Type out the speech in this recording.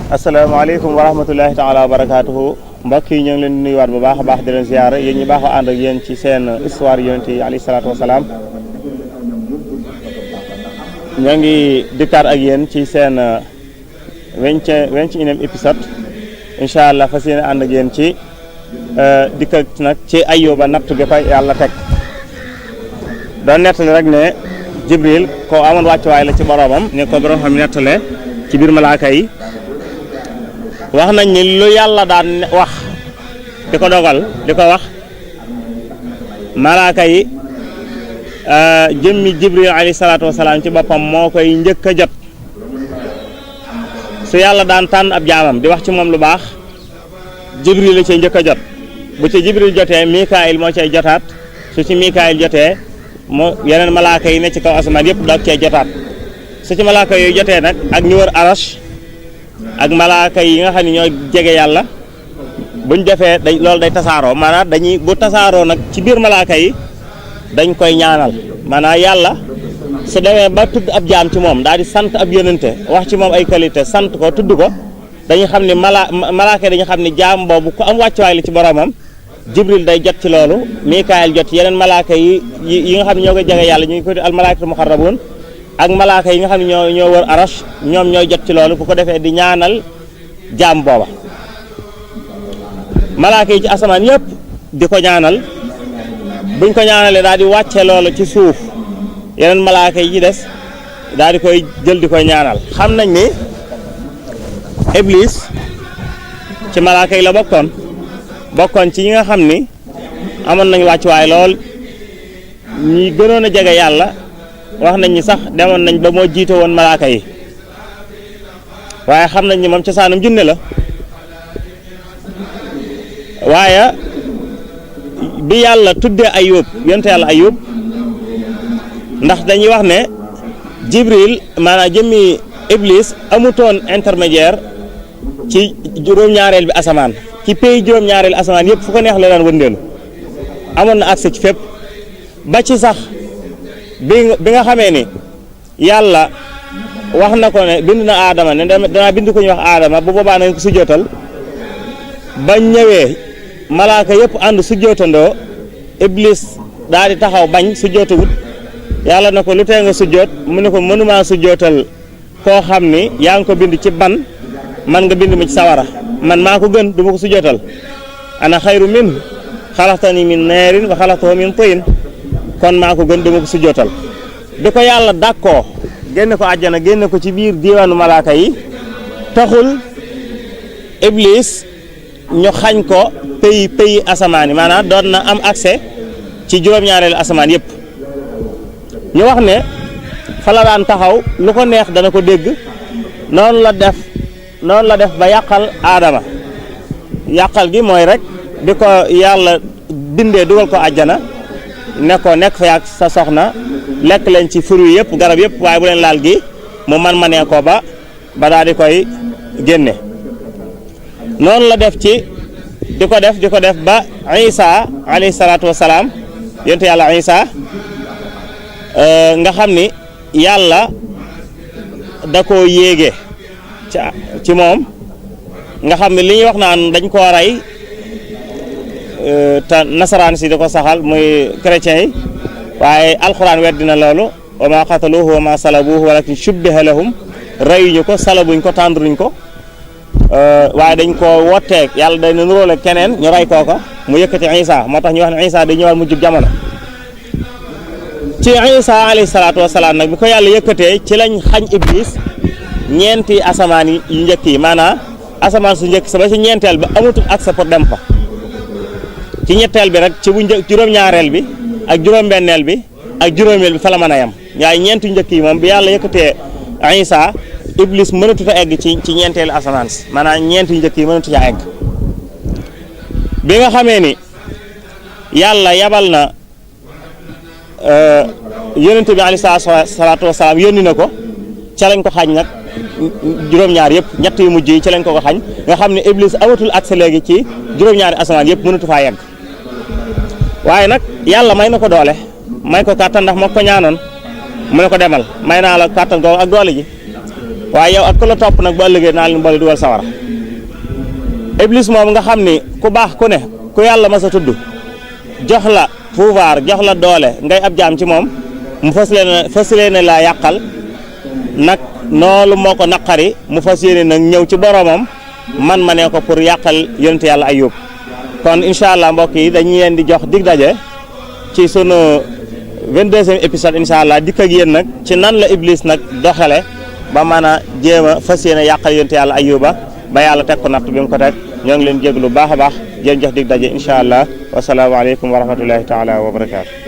asalaamaaleykum wa rahmatullahi taala wa barakaatuhu mbokk yi ñu ngi leen di nuyuwaat bu baax a baax di leen ziyaara yéen ñi baaxoo ànd ak yéen ci seen histoire yonent yi alayhi salaatu wasalaam ñoo ngi dikkaat ak yéen ci seen 21e épisode incha allah fas yéene ànd ak yéen ci dikkat nag ci Ayyuba nattu gi ko yàlla teg doon nettali rek ne Jibril ko amoon wàccuwaay la ci boroomam ne ko borom xam nettale ci biir malaaka yi wax nañ ni lu yàlla daan wax di ko dogal di ko wax malaaka yi jëmmi Jibril alayhi salaatu wasalaam ci boppam moo koy njëkk a jot su yàlla daan tànn ab jaamam di wax ci moom lu baax Jibril la cay njëkk a jot bu ci Jibril jotee Mikaayil moo cay jotaat su ci Mikaayil jotee moo yeneen malaaka yi ne ci kaw asamaan yëpp doog cay jotaat su ci malaaka yooyu jotee nag ak ñu wër arash ak malaaka yi nga xam ne ñoo jege yàlla buñ defee loolu day tasaaroo maanaam dañuy bu tasaaroo nag ci biir malaaka yi dañ koy ñaanal maanaam yàlla su demee ba tudd ab jaam ci moom daal di sant ab yonente wax ci moom ay qualité sant ko tudd ko dañuy xam ne malaaka yi dañu xam ne jaam boobu ku am wàccuwaay la ci boromam Jibril day jot ci loolu Mikaayil jot yeneen malaaka yi nga xam ne ñoo koy jege yàlla ñu ngi ko al malaakatul muxarrabuun ak malaaka yi nga xam ne ñoo wër arash ñoom ñooy jot ci loolu bu ko defee di ñaanal jaam booba malaaka yi ci asamaan yëpp di ko ñaanal buñ ko ñaanalee daal di wàcce loolu ci suuf yeneen malaaka yi ci des daal di koy jël di koy ñaanal xam nañ ni Iblis ci malaaka yi la bokkoon ci ñi nga xam ni amoon nañu wàccuwaay lool ñi gënoon a jege yàlla wax nañ ni sax demoon nañ ba moo jiite woon malaaka yi waaye xam nañ ni moom cosaanam junne la waaye bi yàlla tuddee Ayyub yonte yàlla Ayyub ndax dañuy wax ne Jibril maanaam jëmmi Iblis amutoon intermédiaire ci juróom-ñaareel bi asamaan ci pays juróom-ñaareel asamaan yëpp fu ko neex la daan wëndeelu amoon na accès ci fépp ba ci sax bi nga xamee ni yàlla wax na ko ne bind na aadama ne danaa bind ko ñu wax aadama bu boobaa nañ ko sujjootal ba ñëwee malaaka yëpp ànd sujjootandoo Iblis daal di taxaw bañ sujjootawut yàlla na ko lu tee nga sujjoot mu ne ko mënumaa sujjootal koo xam ni yaa ngi ko bind ci ban man nga bind ma ci sawara man maa ko gën du ma ko sujjootal ana xayru min xalaxtani min naarin wa xalaxtahu min tiin kon maa ko gën du ma ko sujjootal bi ko yàlla dàkkoo génne ko àjjana génne ko ci biir diiwaanu malaaka yi taxul Iblis ñu xañ ko pays asamaan yi maanaam doon na am accès ci juróom-ñaareelu asamaan yëpp ñu wax ne fa la daan taxaw lu ko neex dana ko dégg noonu la def ba yàqal aadama yàqal gi mooy rek bi ko yàlla bindee dugal ko àjjana nekk fa yàgg sa soxna lekk leen ci fruit yëpp garab yëpp waaye bu leen laal gi mu manee ko ba daal di koy génne noonu la def ci di ko def ba Isa alayhi salaatu wasalaam yonent yàlla Isa nga xam ni yàlla da koo yéege ci moom nga xam ne li ñuy wax naan dañ koo rey te nasaraan si da ko saxal muy chrétien yi waaye alxuraan weddina loolu wa ma qataluhu wa ma salabuhu walakin shubbiha lahum reyuñu ko salabuñ ko tànduruñ ko waaye dañ ko wotteeg yàlla day na nuróole keneen ñu rey kooka mu yëkkati Isa moo tax ñu wax ne Isa day ñëwaat mu jub jamono ci Isa alayhi salaatu wasalaam nag bi ko yàlla yëkkatee ci lañ xañ Iblis ñeenti asamaan yu njëkk yi maanaam asamaan su njëkk sa ba ci ñeenteel bi amatul accès pour dem fa ci ñetteel bi rek ci bu juróom-ñaareel bi ak juróom-benneel bi ak juróomeel bi fa la mën a yem waaye ñeenti njëkk yi moom bi yàlla yëkkatee Isa Iblis mënatut a egg ci ñeenteelu asamaan si maanaam ñeenti njëkk yi mënatut a egg bi nga xamee ni yàlla yabal na yónnent bi alayhi salaatu wasalaam yónni na ko ca lañ ko xañ nag juróom-ñaar yëpp ñett yu mujj yi ci lañ ko xañ nga xam ne Iblis amatul accès léegi ci juróom-ñaari asamaan yëpp mënatu faa yegg waaye nag yàlla may na ko doole may ko kàttan ndax moo ko ñaanoon mu ne ko demal may naa la kàttan googu ak doole ji waaye yow ak ku la topp nag bu ëllëgee naa leen boole dugal sawara iblis moom nga xam ni ku baax ku ne ku yàlla mas a tudd jox la pouvoir jox la doole ngay ab jaam ci moom mu fas leen laa yàqal nag noolu moo ko naqari mu fas yéene nag ñëw ci boromam man ma ne ko pour yàqal yonent yàlla Ayub kon incha allah mbokk yi dañu leen di jox dig daje ci sunu 22e épisode incha allah dikk ak yéen nag ci nan la iblis nag doxale ba mën a jéem a fas yéene yàqal yonent yàlla Ayuba ba yàlla teg ko natt bi mu ko teg ñoo ngi leen jéglu baax a baax jërëjëf dig daje incha allah wasalaamaaleykum wa rahmatullahi taala wa barakaatu.